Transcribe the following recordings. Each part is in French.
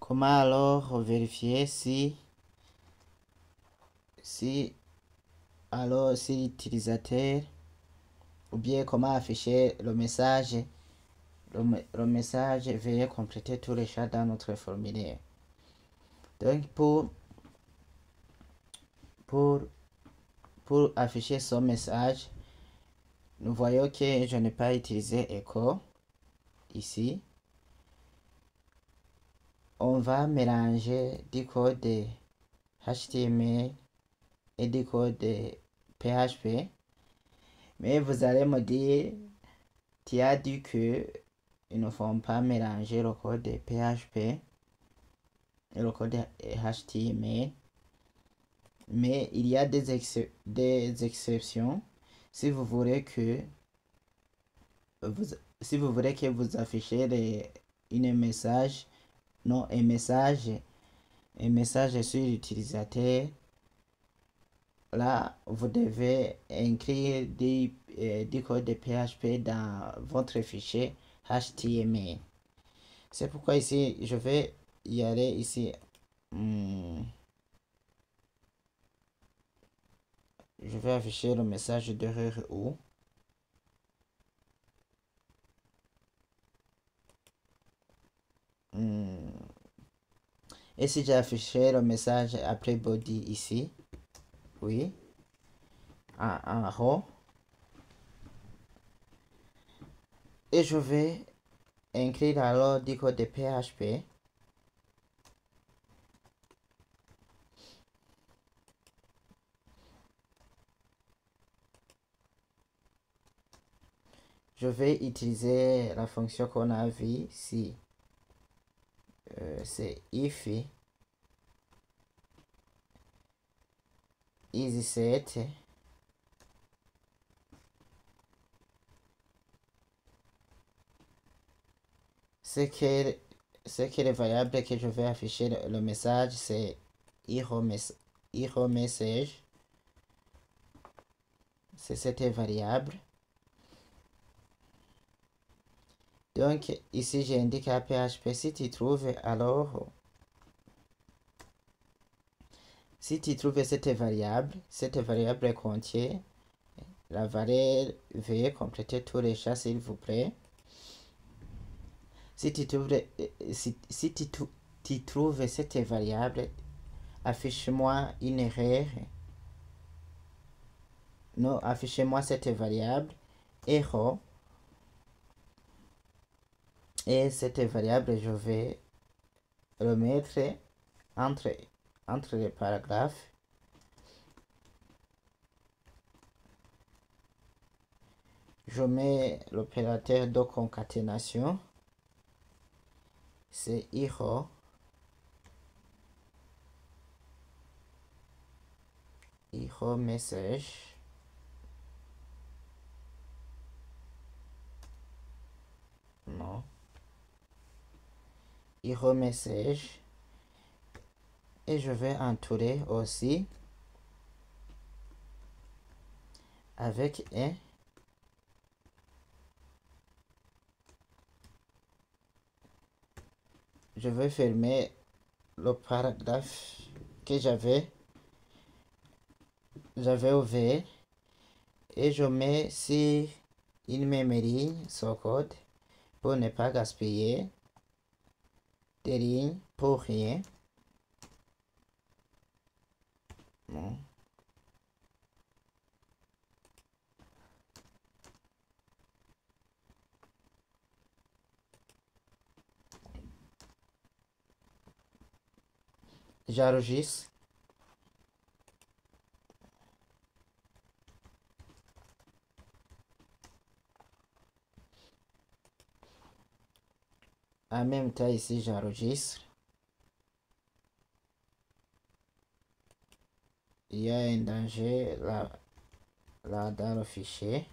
Comment alors vérifier si l'utilisateur, ou bien comment afficher le message veuillez compléter tous les champs dans notre formulaire. Donc pour afficher son message, nous voyons que je n'ai pas utilisé echo ici. On va mélanger du code HTML et du code PHP. Mais vous allez me dire, tu as dit que ils ne font pas mélanger le code PHP et le code HTML. Mais il y a des exceptions. Si vous voulez que vous affichez un message sur l'utilisateur, là vous devez inclure du code de PHP dans votre fichier HTML. C'est pourquoi ici je vais y aller ici. Je vais afficher le message d'erreur où. Et si j'ai affiché le message après body ici, oui, en haut, et je vais inclure alors du code de PHP. Je vais utiliser la fonction qu'on a vue ici. C'est if EasySet c'est que les variables que je vais afficher le message, c'est error message. C'est cette variable. Donc ici j'indique à PHP si tu trouves, alors si tu trouves cette variable contient la valeur, veuillez compléter tous les champs s'il vous plaît. Si tu trouves cette variable, affiche-moi une erreur. Non, affichez-moi cette variable error. Et cette variable, je vais le mettre entre les paragraphes. Je mets l'opérateur de concaténation. C'est error. Error message. Non. Error message. Et je vais entourer aussi avec un. Je vais fermer le paragraphe que j'avais ouvert et je mets sur une même ligne ce code pour ne pas gaspiller des lignes pour rien. Non. J'enregistre. En même temps ici j'enregistre. Il y a un danger là dans le fichier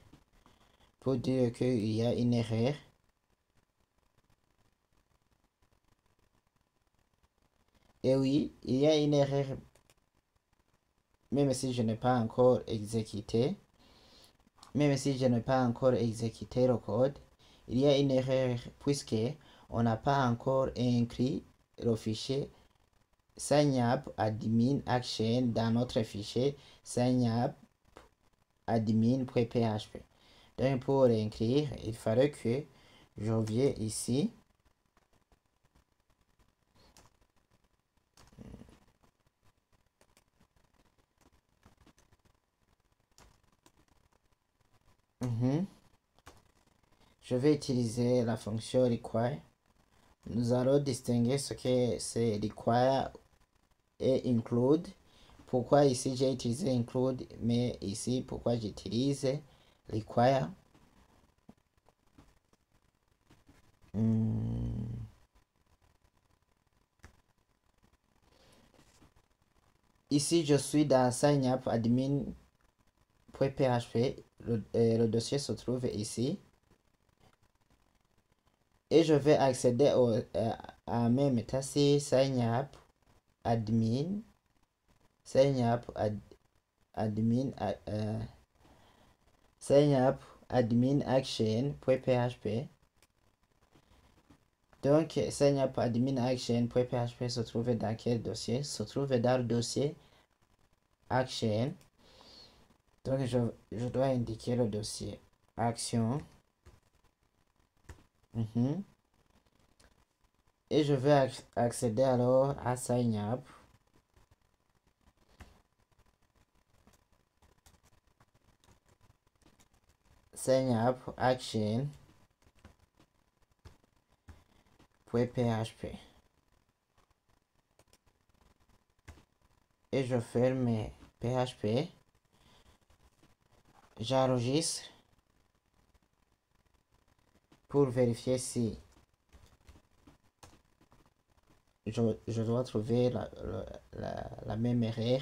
pour dire qu'il y a une erreur. Et oui, il y a une erreur, même si je n'ai pas encore exécuté. Même si je n'ai pas encore exécuté le code, il y a une erreur puisque on n'a pas encore inclus le fichier signup admin action dans notre fichier signup admin.php. Donc pour l'écrire, il faudrait que je vienne ici. Je vais utiliser la fonction require. Nous allons distinguer ce que c'est require et include. Pourquoi ici j'ai utilisé include, mais ici pourquoi j'utilise require. Ici je suis dans signup admin.php. Le dossier se trouve ici. Et je vais accéder à mes méthodes signup admin admin action.php. Donc signup admin action.php se trouve dans quel dossier? Se trouve dans le dossier action. Donc je dois indiquer le dossier action. Et je vais accéder alors à signup. Signup action.php. Et je ferme PHP. J'enregistre pour vérifier si je dois trouver la même erreur.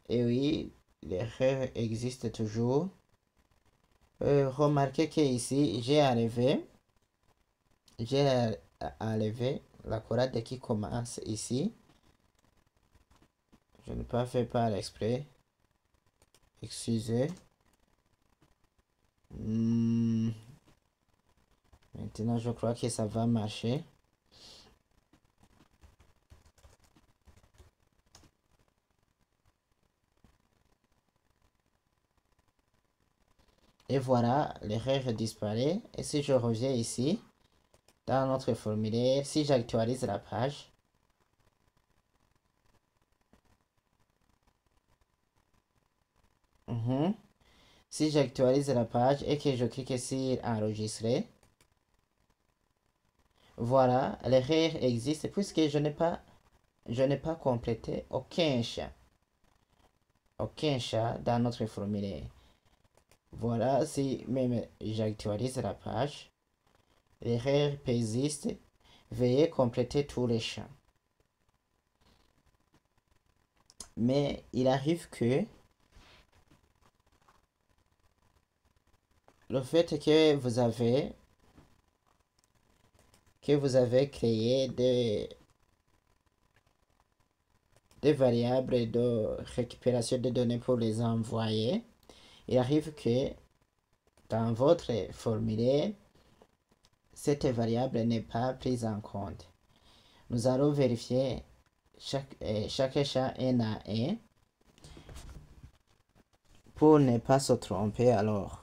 Et oui, l'erreur existe toujours. Remarquez que ici, j'ai enlevé la courade qui commence ici. Je n'ai pas fait par exprès. Excusez. Maintenant, je crois que ça va marcher. Et voilà, l'erreur disparaît. Et si je reviens ici, dans notre formulaire, si j'actualise la page, si j'actualise la page et que je clique sur enregistrer, voilà, l'erreur existe puisque je n'ai pas complété aucun champ dans notre formulaire. Voilà, si même j'actualise la page, l'erreur persiste. Veuillez compléter tous les champs. Mais il arrive que le fait que vous avez créé des variables de récupération de données pour les envoyer, il arrive que dans votre formulaire, cette variable n'est pas prise en compte. Nous allons vérifier chaque champ un à un pour ne pas se tromper. Alors,